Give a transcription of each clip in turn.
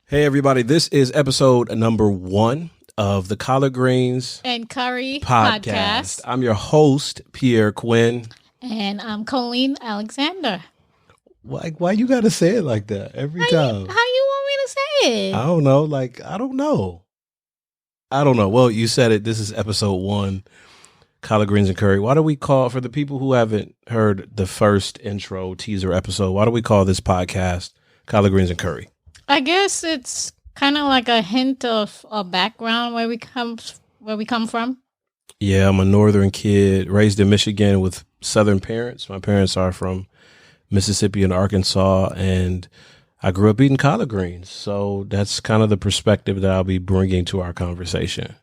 Hey, everybody. This is episode number 1 of the Collard Greens and Curry podcast. I'm your host, Pierre Quinn. And I'm Coleen Alexander. Why you got to say it like that every time? How you want me to say it? I don't know. I don't know. Well, you said it. This is episode 1, Collard Greens and Curry. Why do we call, for the people who haven't heard the first intro teaser episode, why do we call this podcast Collard Greens and Curry? I guess it's kind of like a hint of a background where we come from. Yeah, I'm a northern kid raised in Michigan with southern parents. My parents are from Mississippi and Arkansas, and I grew up eating collard greens. So that's kind of the perspective that I'll be bringing to our conversation.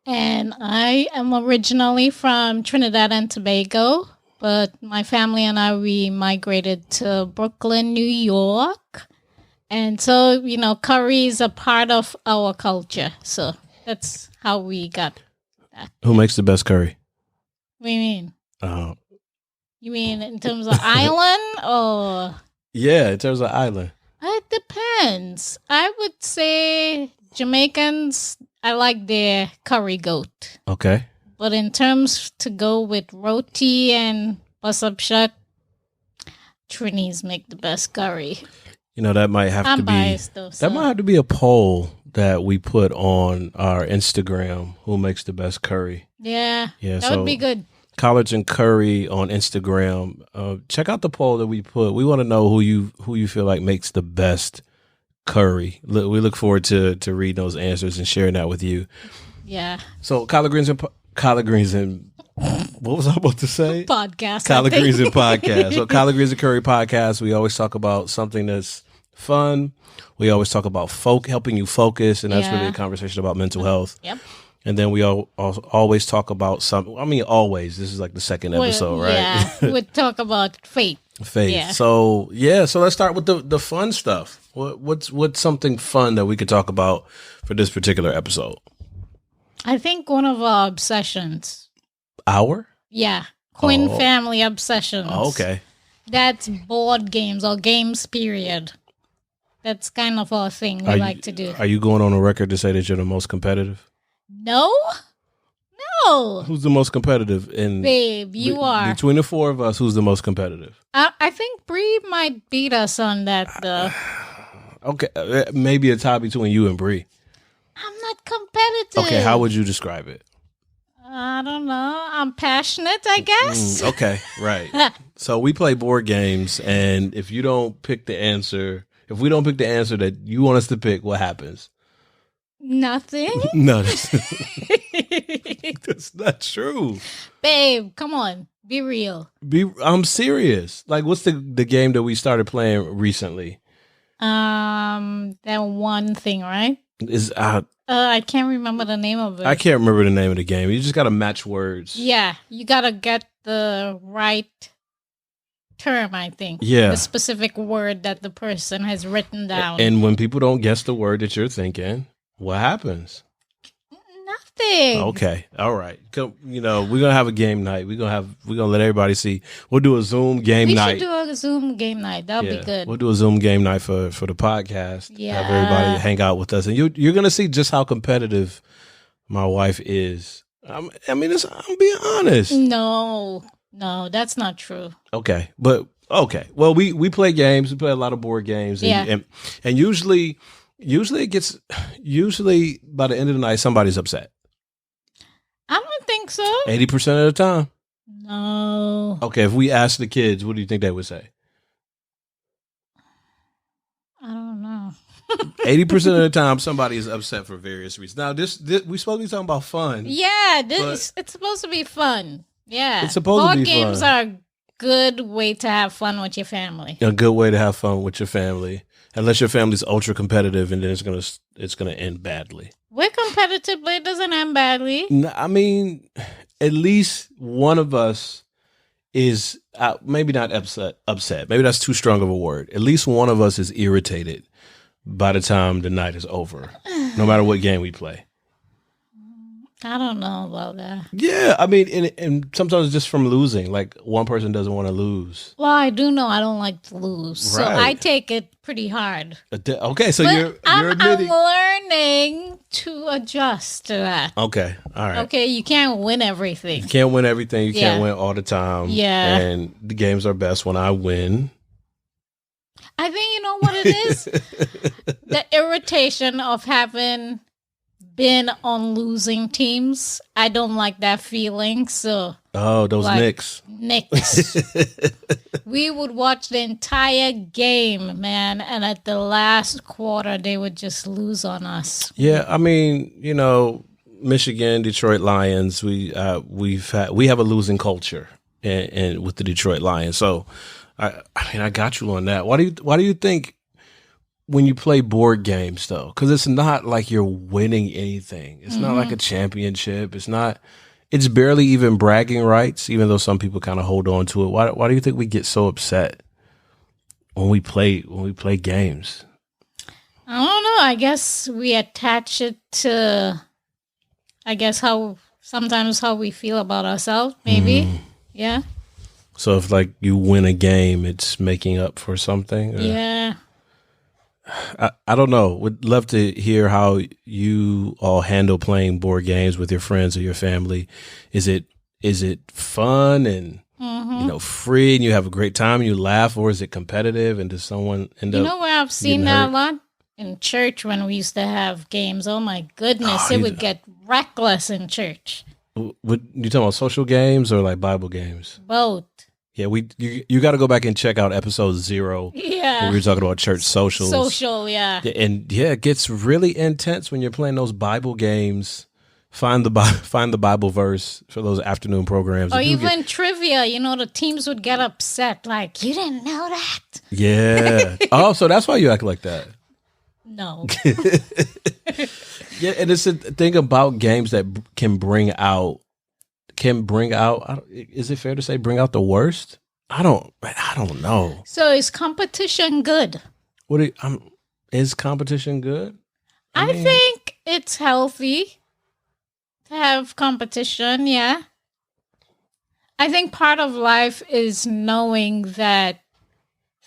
And I am originally from Trinidad and Tobago, but my family and we migrated to Brooklyn, New York. And so, curry is a part of our culture. So that's how we got that. Who makes the best curry? What do you mean? You mean in terms of island or? Yeah, in terms of island. It depends. I would say Jamaicans, I like their curry goat. Okay. But in terms to go with roti and bus-up shut, Trinis make the best curry. That might have I'm to be biased, though, so. That might have to be a poll that we put on our Instagram. Who makes the best curry? Yeah, that would be good. Collards and Curry on Instagram. Check out the poll that we put. We want to know who you feel like makes the best curry. We look forward to reading those answers and sharing that with you. Yeah. So collard greens and what was I about to say? Podcast. Collard greens and podcast. So collard greens and curry podcast. We always talk about something that's fun. We always talk about helping you focus, and that's really a conversation about mental health. Yep. And then we always talk about something. I mean, always. This is like the second episode, right? Yeah, we talk about faith. Yeah. So let's start with the fun stuff. What's something fun that we could talk about for this particular episode? I think one of our obsessions. Our? Yeah. Quinn family obsessions. Oh, okay. That's board games or games, period. That's kind of our thing we like to do. Are you going on a record to say that you're the most competitive? No. Who's the most competitive? Babe, you are. Between the four of us, who's the most competitive? I think Bree might beat us on that, though. Okay. Maybe a tie between you and Bree. I'm not competitive. Okay, how would you describe it? I don't know. I'm passionate, I guess. Okay, right. So we play board games, and if we don't pick the answer that you want us to pick, what happens? Nothing. No, that's not true. Babe, come on. Be real. I'm serious. Like, what's the game that we started playing recently? That one thing, right? I can't remember the name of it. I can't remember the name of the game. You just got to match words. Yeah, you got to get the right term, I think. Yeah. The specific word that the person has written down. And when people don't guess the word that you're thinking, what happens? Nothing. Okay. All right. We're going to have a game night. We're going to let everybody see. We'll do a Zoom game night. We should do a Zoom game night. That'll be good. We'll do a Zoom game night for the podcast. Yeah. Have everybody hang out with us. And you're going to see just how competitive my wife is. I'm being honest. No, that's not true. Okay. But, okay. Well, we play games. We play a lot of board games. And usually by the end of the night, somebody's upset. I don't think so. 80% of the time. No. Okay, if we ask the kids, what do you think they would say? I don't know. 80% of the time, somebody is upset for various reasons. Now, this we're supposed to be talking about fun. Yeah, it's supposed to be fun. Yeah. It's supposed to be fun. Board games are a good way to have fun with your family. A good way to have fun with your family. Unless your family's ultra competitive, and then it's gonna end badly. We're competitive, but it doesn't end badly. I mean, at least one of us is maybe not upset. Maybe that's too strong of a word. At least one of us is irritated by the time the night is over, no matter what game we play. I don't know about that. Yeah, I mean, and sometimes just from losing. Like one person doesn't want to lose. Well, I do know I don't like to lose, so I Right. take it pretty hard. Okay, so But you're I'm admitting. learning to adjust to that. Okay, all right. Okay, you can't win everything. You can't win everything. You can't Yeah. win all the time. Yeah. And the games are best when I win. I think you know what it is? The irritation of having been on losing teams. I don't like that feeling. So Oh, those Like- Knicks. Knicks. We would watch the entire game, man, and at the last quarter they would just lose on us. Yeah, I mean, Michigan, Detroit Lions. We have a losing culture, and with the Detroit Lions. So, I mean, I got you on that. Why do you think when you play board games though? Because it's not like you're winning anything. It's not like a championship. It's barely even bragging rights. Even though some people kind of hold on to it. Why do you think we get so upset when we play games? I don't know. I guess we attach it to, sometimes how we feel about ourselves, maybe. Yeah. So if like you win a game, it's making up for something. Or- Yeah. I don't know. Would love to hear how you all handle playing board games with your friends or your family. Is it fun and free and you have a great time and you laugh, or is it competitive and does someone end You up? know where I've seen getting that hurt? a lot? In church when we used to have games. Oh my goodness. Oh, It would get reckless in church. What you talking about? Social games or like Bible games? Both. Yeah, you got to go back and check out episode 0 where Yeah. we were talking about church socials. Social, yeah. And yeah, it gets really intense when you're playing those Bible games. Find the Bible verse for those afternoon programs. Or If you even trivia, the teams would get upset. Like, you didn't know that? yeah. Oh, so that's why you act like that. No. Yeah, and it's a thing about games that can bring out. Is it fair to say bring out the worst? I don't know. So is competition good? Is competition good? I mean- think it's healthy to have competition, yeah. I think part of life is knowing that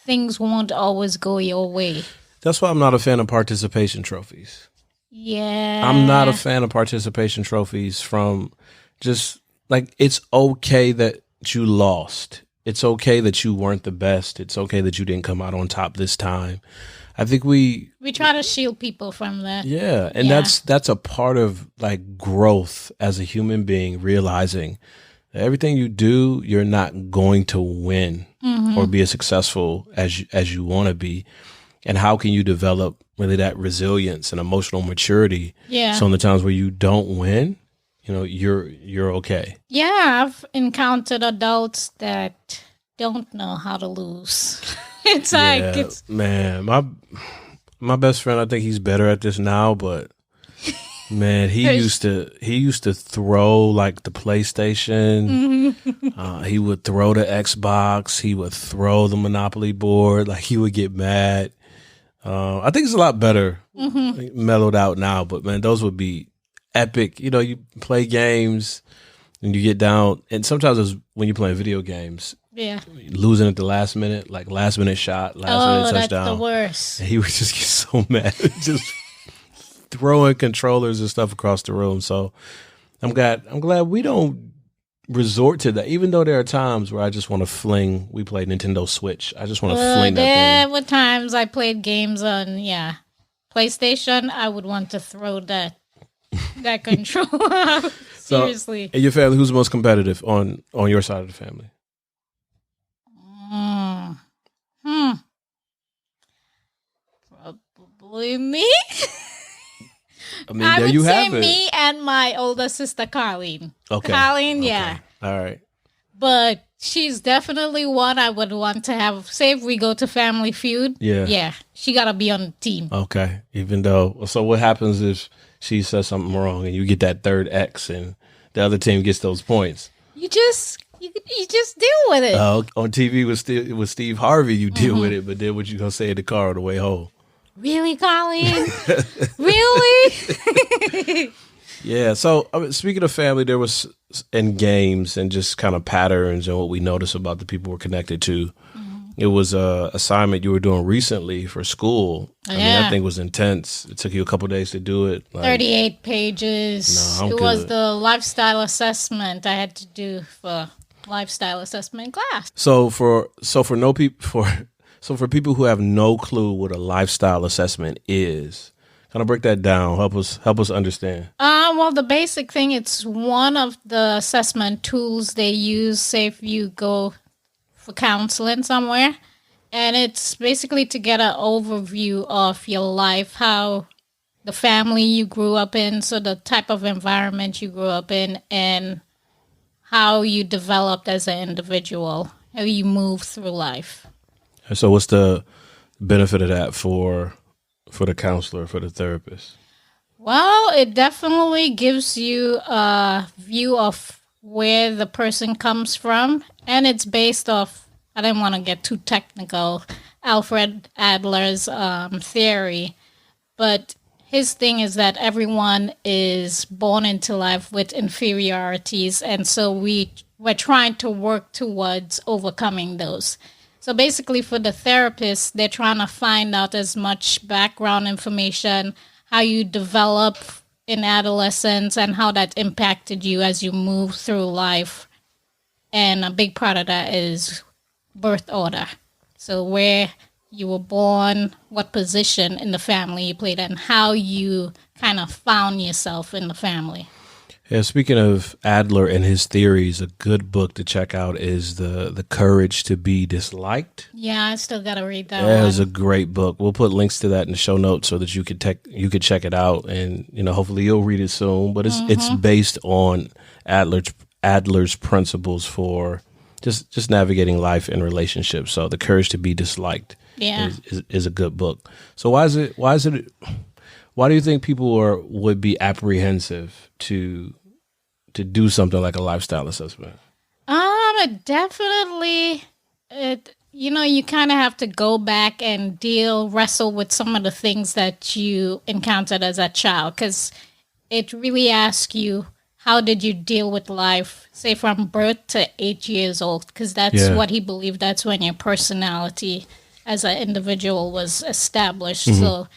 things won't always go your way. That's why I'm not a fan of participation trophies. Yeah. I'm not a fan of participation trophies from just like it's okay that you lost. It's okay that you weren't the best. It's okay that you didn't come out on top this time. I think we try to shield people from that. yeah, and Yeah. that's a part of like growth as a human being, realizing that everything you do, you're not going to win or be as successful as you want to be. And how can you develop really that resilience and emotional maturity? Yeah. So in the times where you don't win, you're okay. Yeah, I've encountered adults that don't know how to lose. It's like Yeah, it's man, my best friend, I think he's better at this now, but man, he used to throw like the PlayStation. He would throw the Xbox. He would throw the Monopoly board. Like he would get mad. I think it's a lot better mellowed out now, but man, those would be epic. You play games and you get down, and sometimes it's when you're playing video games, yeah. losing at the last minute, like last minute shot, last minute That's touchdown. the worst. And he would just get so mad, just throwing controllers and stuff across the room. So I'm glad we don't resort to that. Even though there are times where I just want to fling. We play Nintendo Switch. I just want to fling that There thing. were times I played games on PlayStation. I would want to throw that controller out. So- Seriously. And your family, who's the most competitive on your side of the family? Probably me. I mean, I there would you say have it. me and my older sister, Colleen. Okay. Colleen, Okay. yeah. All right. But she's definitely one I would want to have. Say if we go to Family Feud. Yeah. Yeah. She got to be on the team. Okay. Even though, so what happens if she says something wrong and you get that third X and the other team gets those points? You just deal with it. On TV with Steve Harvey, you deal with it, but then what you gonna say in the car on the way home? Really, Colleen? Really? Yeah. So, I mean, speaking of family, there was in games and just kind of patterns and what we notice about the people we're connected to. It was a assignment you were doing recently for school. I mean, that thing was intense. It took you a couple of days to do it. 38 pages. No, I'm it was good. the lifestyle assessment I had to do for lifestyle assessment class. So for people who have no clue what a lifestyle assessment is, kind of break that down. Help us understand. Well, the basic thing, it's one of the assessment tools they use, say if you go for counseling somewhere. And it's basically to get an overview of your life, how the family you grew up in, so the type of environment you grew up in, and how you developed as an individual, how you move through life. So what's the benefit of that for the counselor, for the therapist? Well, it definitely gives you a view of where the person comes from, and it's based off, I didn't want to get too technical, Alfred Adler's theory, but his thing is that everyone is born into life with inferiorities, and so we're trying to work towards overcoming those. So basically for the therapist, they're trying to find out as much background information, how you develop in adolescence and how that impacted you as you move through life. And a big part of that is birth order. So where you were born, what position in the family you played, and how you kind of found yourself in the family. Yeah, speaking of Adler and his theories, a good book to check out is the Courage to Be Disliked. Yeah, I still got to read that one. Yeah, it's a great book. We'll put links to that in the show notes so that you could check it out, and hopefully you'll read it soon. But it's based on Adler's principles for just navigating life and relationships. So the Courage to Be Disliked is a good book. So why do you think people would be apprehensive to do something like a lifestyle assessment? Definitely, you kind of have to go back and wrestle with some of the things that you encountered as a child, because it really asks you, how did you deal with life, say from birth to 8 years old? Because that's what he believed. That's when your personality as an individual was established. Mm-hmm. So,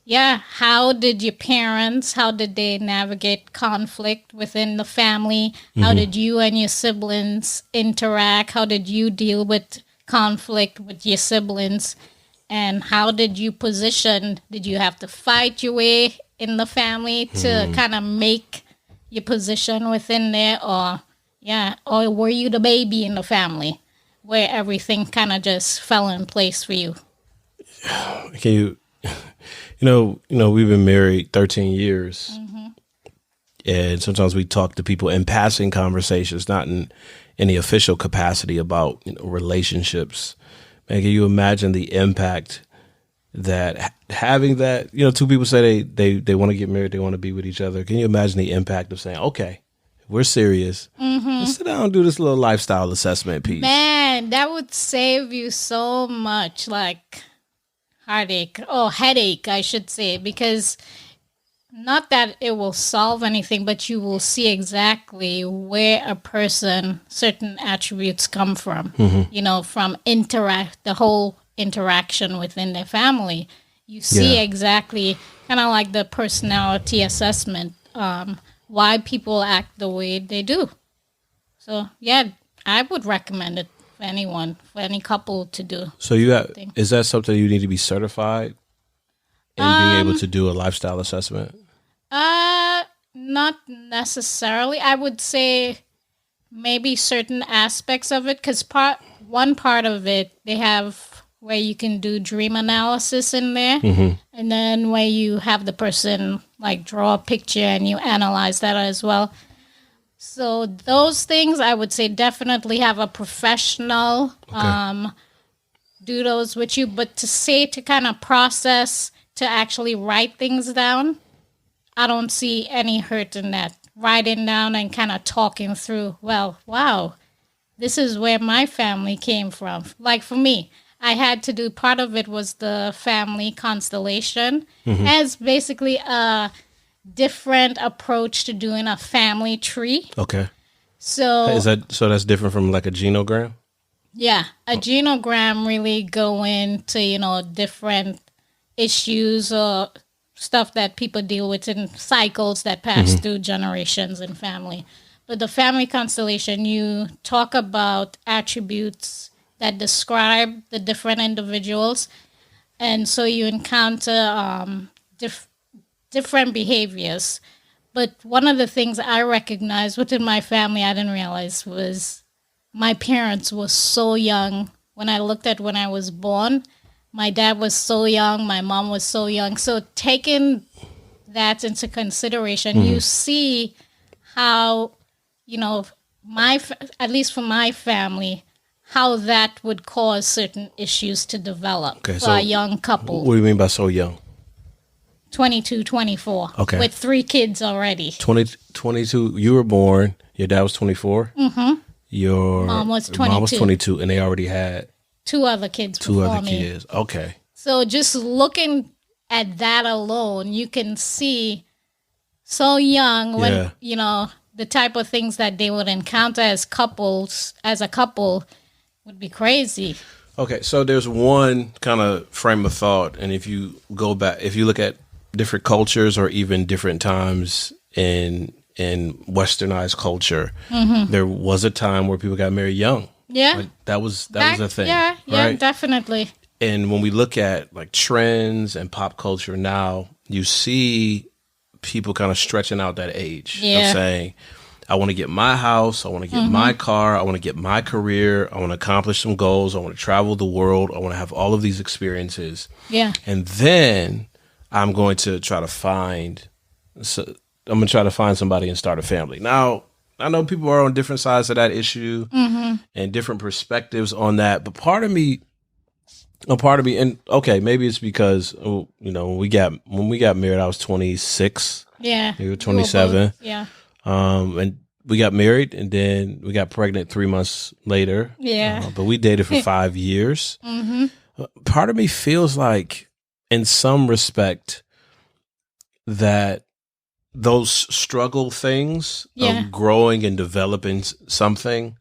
yeah, how did they navigate conflict within the family? How mm-hmm. did you and your siblings interact? How did you deal with conflict with your siblings? And how did you position? Did you have to fight your way in the family to kind of make your position within there? Or were you the baby in the family where everything kind of just fell in place for you? Can you... we've been married 13 years, mm-hmm. and sometimes we talk to people in passing conversations, not in any official capacity about relationships. Man, can you imagine the impact that having that? Two people say they want to get married, they want to be with each other. Can you imagine the impact of saying, okay, we're serious. Mm-hmm. Let's sit down and do this little lifestyle assessment piece. Man, that would save you so much, headache, I should say, because not that it will solve anything, but you will see exactly where certain attributes come from, mm-hmm. From the whole interaction within their family. You see exactly kind of like the personality assessment, why people act the way they do. So, I would recommend it. Anyone, for any couple to do. So is that something you need to be certified in being able to do a lifestyle assessment? Not necessarily. I would say maybe certain aspects of it, because one part of it, they have where you can do dream analysis in there, mm-hmm. and then where you have the person draw a picture and you analyze that as well. So those things, I would say, definitely have a professional do those with you. But to kind of process, to actually write things down, I don't see any hurt in that. Writing down and kind of talking through, well, wow, this is where my family came from. Like for me, I had to do, part of it was the family constellation, mm-hmm. as basically different approach to doing a family tree. Okay. So That's different from like a genogram? yeah, a genogram really go into, different issues or stuff that people deal with in cycles that pass through generations and family. But the family constellation, you talk about attributes that describe the different individuals. And so you encounter different behaviors. But one of the things I recognized within my family I didn't realize was my parents were so young. When I looked at when I was born, my dad was so young, my mom was so young. So taking that into consideration, you see how, at least for my family, how that would cause certain issues to develop for a young couple. What do you mean by so young? 22, 24. Okay. With 3 kids already. 22, you were born, your dad was 24. Mm-hmm. Your mom was 22. And they already had 2 other kids before me. Okay. So just looking at that alone, you can see so young when, the type of things that they would encounter as a couple would be crazy. Okay, so there's one kind of frame of thought, and if you go back, if you look at different cultures or even different times in westernized culture, there was a time where people got married young. Yeah. Like that was a thing. Yeah, right? Definitely. And when we look at like trends and pop culture now, you see people kind of stretching out that age of saying, I want to get my house, I want to get my car, I want to get my career, I want to accomplish some goals, I want to travel the world, I want to have all of these experiences. Yeah. And then I'm going to try to find somebody and start a family. Now, I know people are on different sides of that issue and different perspectives on that, but part of me, and okay, maybe it's because when we got married, I was 26. Yeah, you were 27. Yeah, and we got married, and then we got pregnant 3 months later. Yeah, but we dated for 5 years. Part of me feels like, in some respect, that those struggle things of growing and developing something,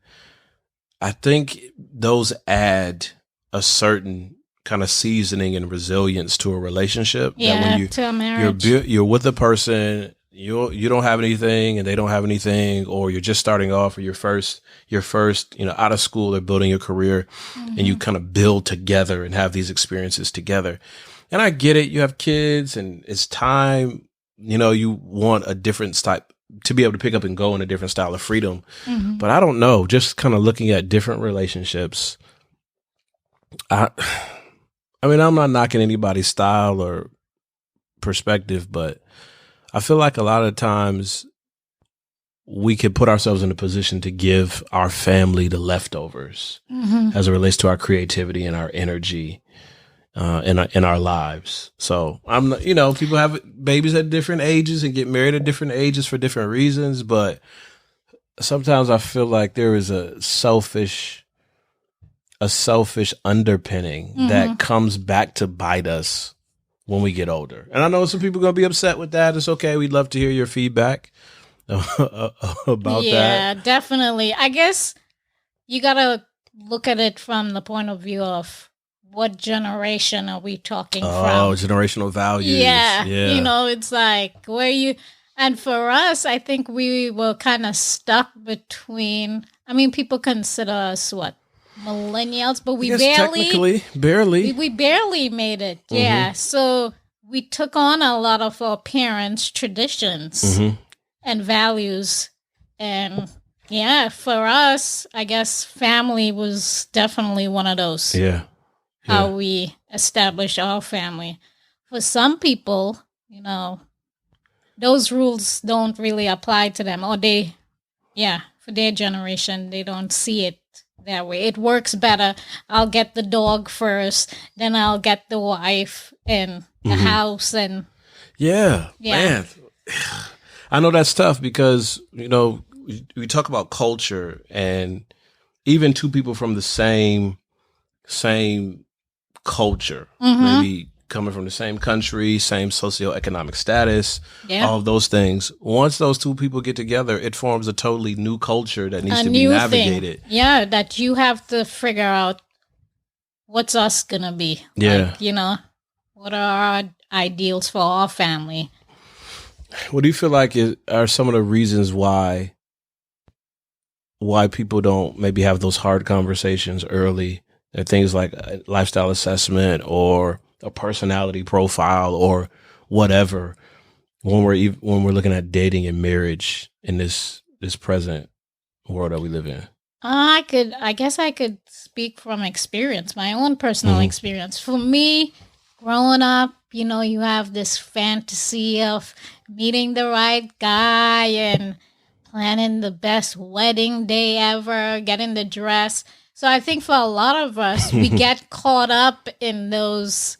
I think those add a certain kind of seasoning and resilience to a relationship. Yeah, that when to a marriage. You're with a person, you don't have anything and they don't have anything, or you're just starting off, or you're first, out of school or building your career, and you kind of build together and have these experiences together. And I get it. You have kids and it's time, you want a different type to be able to pick up and go in a different style of freedom. But I don't know, just kind of looking at different relationships, I mean, I'm not knocking anybody's style or perspective, but I feel like a lot of times we could put ourselves in a position to give our family the leftovers as it relates to our creativity and our energy in our lives. So I'm not, people have babies at different ages and get married at different ages for different reasons, but sometimes I feel like there is a selfish underpinning that comes back to bite us when we get older. And I know some people are going to be upset with that. It's okay. We'd love to hear your feedback about that. Yeah, definitely. I guess you got to look at it from the point of view of what generation are we talking from? Oh, generational values. Yeah. It's like and for us, I think we were kind of stuck between, people consider us what? Millennials, but we barely made it. Yeah. So we took on a lot of our parents' traditions and values. And for us, I guess family was definitely one of those. Yeah. How we established our family. For some people, those rules don't really apply to them, or for their generation, they don't see it that way. It works better. I'll get the dog first, then I'll get the wife and the house. And man, I know that's tough because we talk about culture, and even two people from the same culture, maybe coming from the same country, same socioeconomic status, Yeah. all of those things. Once those two people get together, it forms a totally new culture that needs A to be new navigated. thing. Yeah, that you have to figure out what's us gonna be. Yeah. Like, what are our ideals for our family? What do you feel like are some of the reasons why people don't maybe have those hard conversations early? There are things like a lifestyle assessment or a personality profile or whatever when we're looking at dating and marriage in this present world that we live in. I guess I could speak from experience, my own personal experience. For me, growing up, you have this fantasy of meeting the right guy and planning the best wedding day ever, getting the dress. So I think for a lot of us, we get caught up in those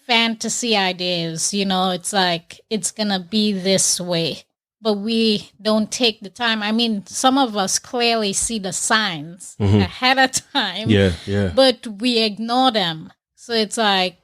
fantasy ideas. It's like, it's going to be this way. But we don't take the time. I mean, some of us clearly see the signs ahead of time. Yeah. But we ignore them. So it's like,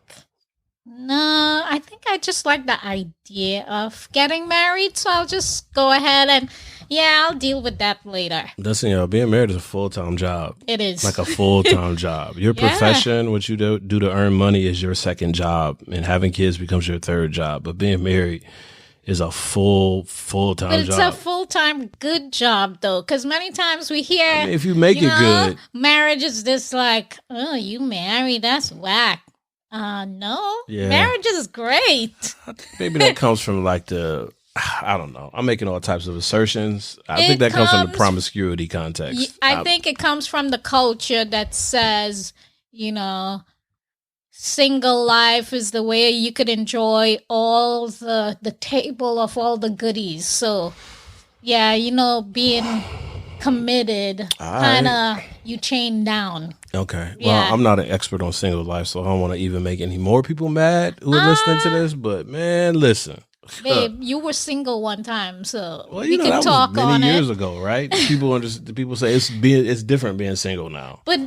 no, I think I just like the idea of getting married. So I'll just go ahead and, I'll deal with that later. Listen, being married is a full-time job. It is. Like a full-time job. Your profession, what you do to earn money is your second job. And having kids becomes your third job. But being married is a full-time job. But it's a full-time good job, though, because many times we hear, if you make it good, marriage is this like, oh, you married, that's whack. No, marriage is great. I think maybe that comes from like I don't know. I'm making all types of assertions. I think that comes from the promiscuity context. I think it comes from the culture that says, single life is the way you could enjoy all the table of all the goodies. So, being committed, kind of you chain down. Okay. Well, I'm not an expert on single life, so I don't want to even make any more people mad who are listening to this. But man, listen. Babe, you were single one time, so we can talk on it. Many years ago, right? People say it's different being single now. But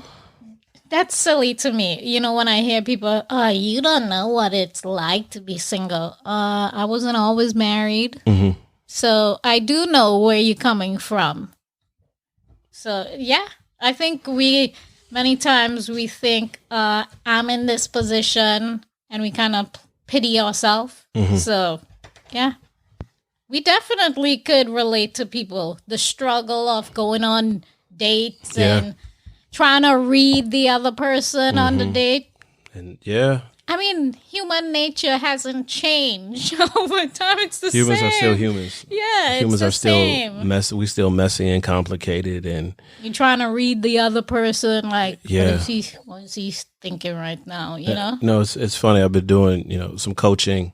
that's silly to me. When I hear people, you don't know what it's like to be single. I wasn't always married, so I do know where you're coming from. So I think many times we think I'm in this position, and we kind of pity ourselves. So. Yeah, we definitely could relate to people. The struggle of going on dates and trying to read the other person on the date. And I mean, human nature hasn't changed over time. It's the humans same. Are still humans. Yeah, humans are still messy. We still messy and complicated, and you're trying to read the other person. Like, what is he thinking right now? No, it's funny. I've been doing some coaching.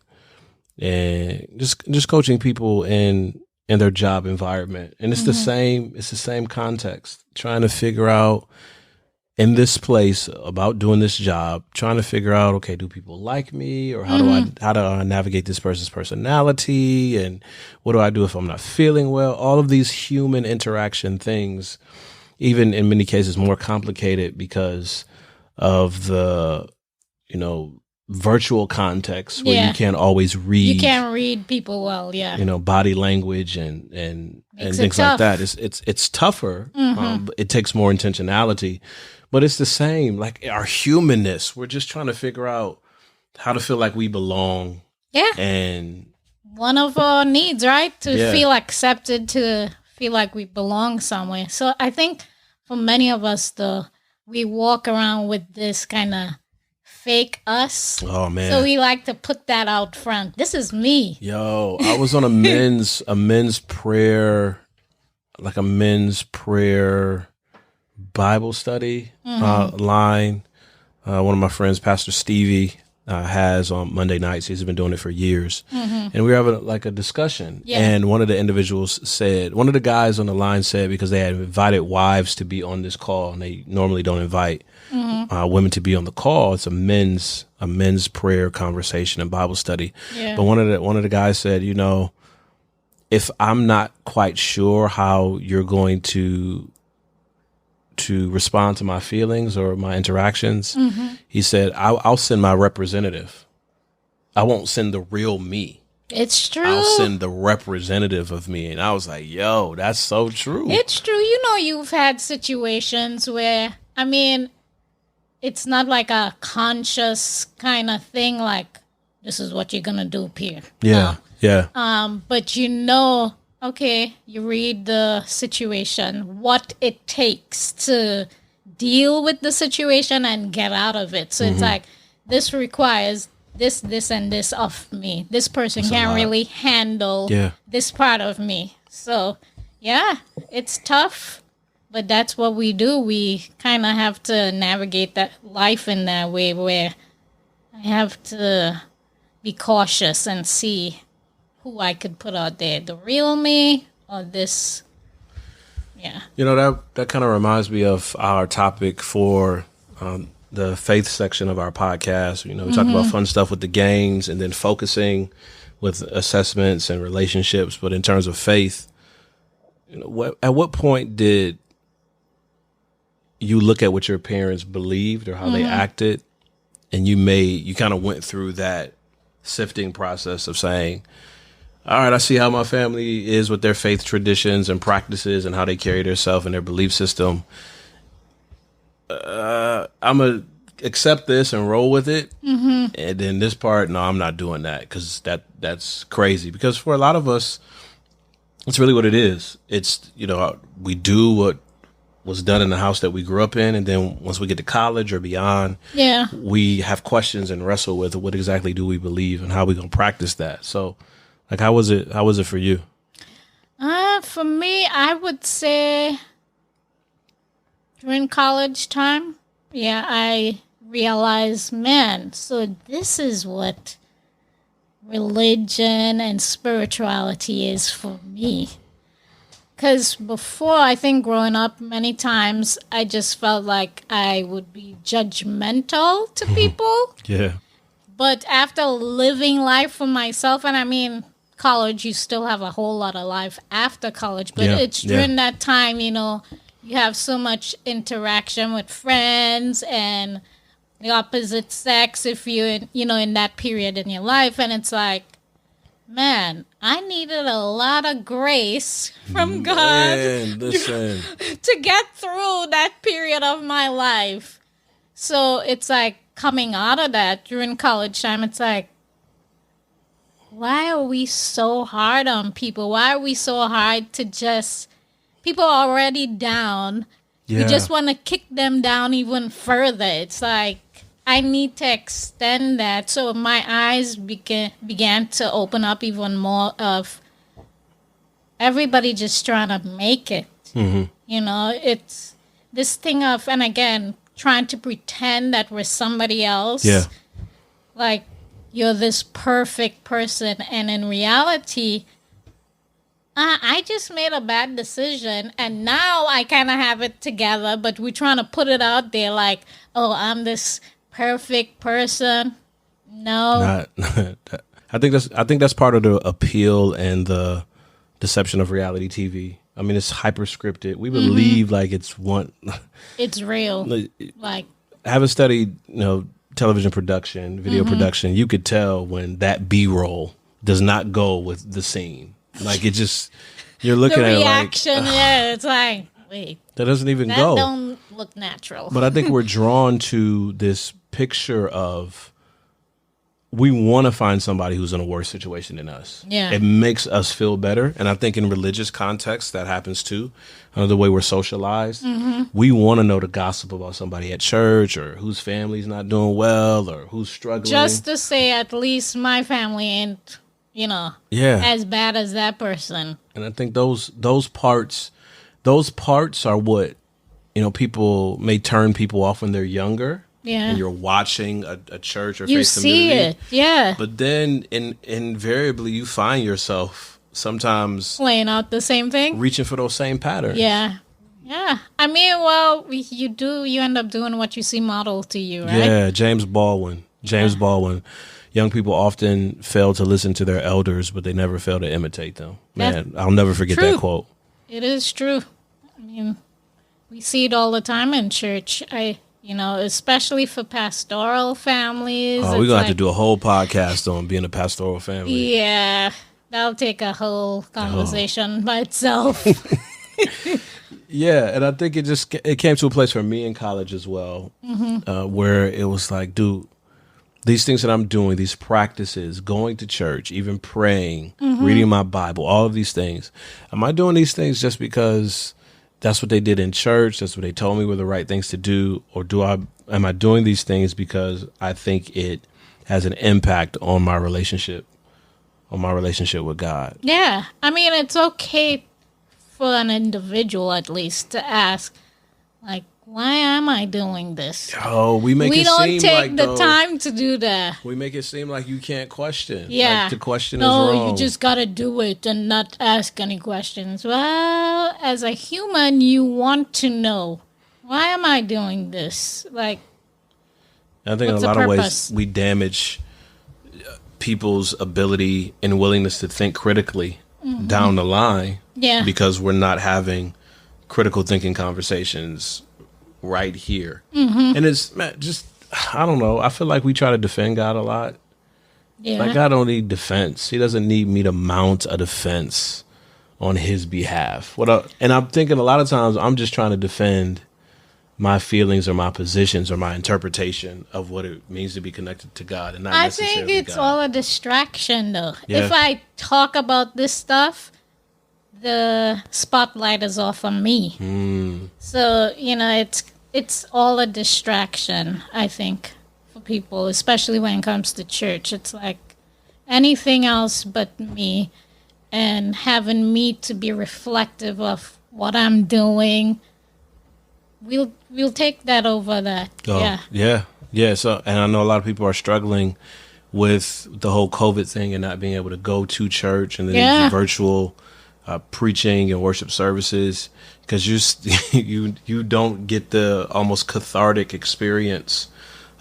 And just coaching people in their job environment, and it's the same context. Trying to figure out in this place about doing this job, trying to figure out, okay, do people like me, or how do I navigate this person's personality, and what do I do if I'm not feeling well? All of these human interaction things, even in many cases more complicated because of the virtual context where you can't always read. You can't read people well, body language and things like that. It's tougher. It takes more intentionality, but it's the same. Like our humanness, we're just trying to figure out how to feel like we belong. Yeah, and one of our needs, right, to feel accepted, to feel like we belong somewhere. So I think for many of us, we walk around with this kind of fake us. Oh man! So we like to put that out front. This is me. Yo, I was on a men's prayer, like a men's prayer Bible study line. One of my friends, Pastor Stevie, has on Monday nights. He's been doing it for years, and we were having a discussion. Yeah. And one of the guys on the line said, because they had invited wives to be on this call, and they normally don't invite women to be on the call. It's a men's prayer conversation and Bible study. Yeah. But one of the guys said, if I'm not quite sure how you're going to respond to my feelings or my interactions, he said, I'll send my representative. I won't send the real me. It's true. I'll send the representative of me. And I was like, yo, that's so true. It's true. You know, you've had situations where, I mean, it's not like a conscious kind of thing, like, this is what you're going to do, Pierre. Yeah, yeah. But you know, okay, you read the situation, what it takes to deal with the situation and get out of it. So it's like, this requires this, and this of me. This person can't really handle this part of me. So, yeah, it's tough, but that's what we do. We kind of have to navigate that life in that way where I have to be cautious and see who I could put out there, the real me or this. Yeah. You know, that kind of reminds me of our topic for the faith section of our podcast. You know, we talk about fun stuff with the games and then focusing with assessments and relationships. But in terms of faith, you know, at what point did you look at what your parents believed or how they acted, and you kind of went through that sifting process of saying, all right, I see how my family is with their faith traditions and practices and how they carry themselves and their belief system. I'm going to accept this and roll with it. And then this part, no, I'm not doing that, because that's crazy. Because for a lot of us, it's really what it is. It's, you know, we do what was done in the house that we grew up in. And then once we get to college or beyond, we have questions and wrestle with what exactly do we believe and how we going to practice that. So, like, how was it for you? For me, I would say during college time, I realized, man, so this is what religion and spirituality is for me. Because before, I think growing up many times, I just felt like I would be judgmental to people. Yeah. But after living life for myself, and I mean, college, you still have a whole lot of life after college. But it's during that time, you know, you have so much interaction with friends and the opposite sex if you're, you know, in that period in your life. And it's like, man, I needed a lot of grace from God to get through that period of my life. So it's like coming out of that during college time, it's like, why are we so hard on people? Why are we so hard to just, people are already down. We just want to kick them down even further. It's like, I need to extend that. So my eyes began to open up even more of everybody just trying to make it. You know, it's this thing of, and again, trying to pretend that we're somebody else. Like, you're this perfect person. And in reality, I just made a bad decision. And now I kind of have it together. But we're trying to put it out there like, oh, I'm this perfect person. No. I think that's part of the appeal and the deception of reality TV. I mean, it's hyper scripted. We believe like it's it's real. Like, having studied, you know, television production, video production, you could tell when that B-roll does not go with the scene. Like, it just, you're looking at reaction, it like, it's like, wait, that doesn't even go. That don't look natural. But I think we're drawn to this picture of, we want to find somebody who's in a worse situation than us. Yeah. It makes us feel better. And I think in religious context, that happens too. The way we're socialized. We want to know the gossip about somebody at church or whose family's not doing well or who's struggling. Just to say, at least my family ain't, you know, as bad as that person. And I think those parts are what, you know, people may turn people off when they're younger. Yeah. And you're watching a church or you faith community. see it, yeah. But then invariably you find yourself sometimes playing out the same thing, reaching for those same patterns. Yeah. I mean, well, you end up doing what you see modeled to you, right? Yeah, James Baldwin. Young people often fail to listen to their elders, but they never fail to imitate them. Man, I'll never forget that quote. It is true. I mean, we see it all the time in church. especially for pastoral families. Oh, we're going to have to do a whole podcast on being a pastoral family. Yeah, that'll take a whole conversation by itself. Yeah, and I think it came to a place for me in college as well, where it was like, dude, these things that I'm doing, these practices, going to church, even praying, reading my Bible, all of these things. Am I doing these things just because that's what they did in church? That's what they told me were the right things to do? Or am I doing these things because I think it has an impact on my relationship with God? Yeah. I mean, it's okay for an individual at least to ask, like, why am I doing this? Oh, we don't take the time to do that. We make it seem like you can't question. Yeah. Like the question is wrong. No, you just got to do it and not ask any questions. Well, as a human, you want to know, why am I doing this? Like, I think in a lot of ways we damage people's ability and willingness to think critically down the line. Yeah. Because we're not having critical thinking conversations right here. And it's just, I don't know. I feel like we try to defend God a lot. Yeah. Like, God don't need defense. He doesn't need me to mount a defense on his behalf. And I'm thinking a lot of times I'm just trying to defend my feelings or my positions or my interpretation of what it means to be connected to God. And not necessarily I think it's God. all a distraction, though. Yeah. If I talk about this stuff, the spotlight is off on me. So, it's all a distraction, I think, for people, especially when it comes to church. It's like anything else but me, and having me to be reflective of what I'm doing. We'll take that over that. Yeah. So, and I know a lot of people are struggling with the whole COVID thing and not being able to go to church, and then the virtual preaching and worship services, because you don't get the almost cathartic experience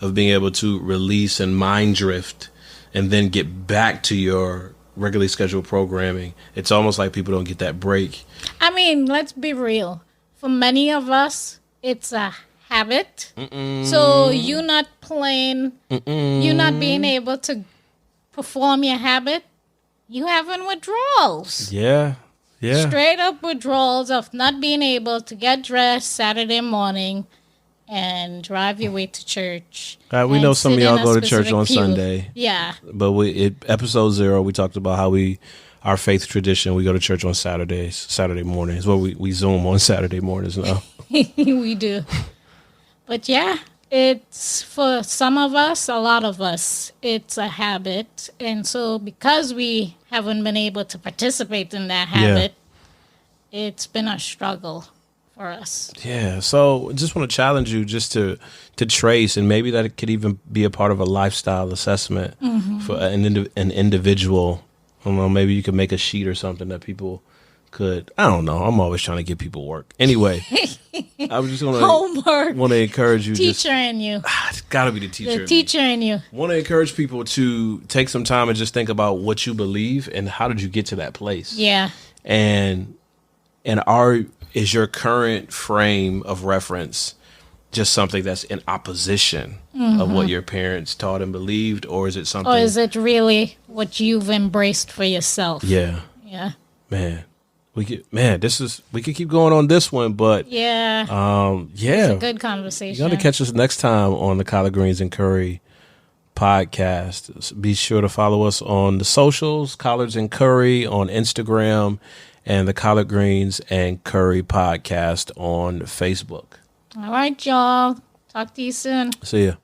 of being able to release and mind drift and then get back to your regularly scheduled programming. It's almost like people don't get that break. I mean, let's be real. For many of us, it's a habit. So you not playing, you not being able to perform your habit, you having withdrawals. Yeah. Straight up withdrawals of not being able to get dressed Saturday morning and drive your way to church. We know some of y'all go to church on Sunday. Yeah. But episode 0, we talked about how our faith tradition, we go to church on Saturday mornings. Well, we Zoom on Saturday mornings now. We do. But yeah, it's for some of us, a lot of us, it's a habit. And so because we haven't been able to participate in that habit, it's been a struggle for us. Yeah. So just want to challenge you just to trace, and maybe that it could even be a part of a lifestyle assessment for an individual. I don't know, maybe you could make a sheet or something that people could. I don't know. I'm always trying to give people work. Anyway, I was just want to encourage you. Teacher in you. It's got to be the teacher. The teacher in you. Want to encourage people to take some time and just think about what you believe and how did you get to that place. Yeah. And is your current frame of reference just something that's in opposition of what your parents taught and believed, or is it something? Or is it really what you've embraced for yourself? Yeah. Yeah. Man, we could keep going on this one, but yeah. It's a good conversation. You got to catch us next time on the Collard Greens and Curry podcast. Be sure to follow us on the socials, Collards and Curry on Instagram, and the Collard Greens and Curry podcast on Facebook. All right, y'all. Talk to you soon. See ya.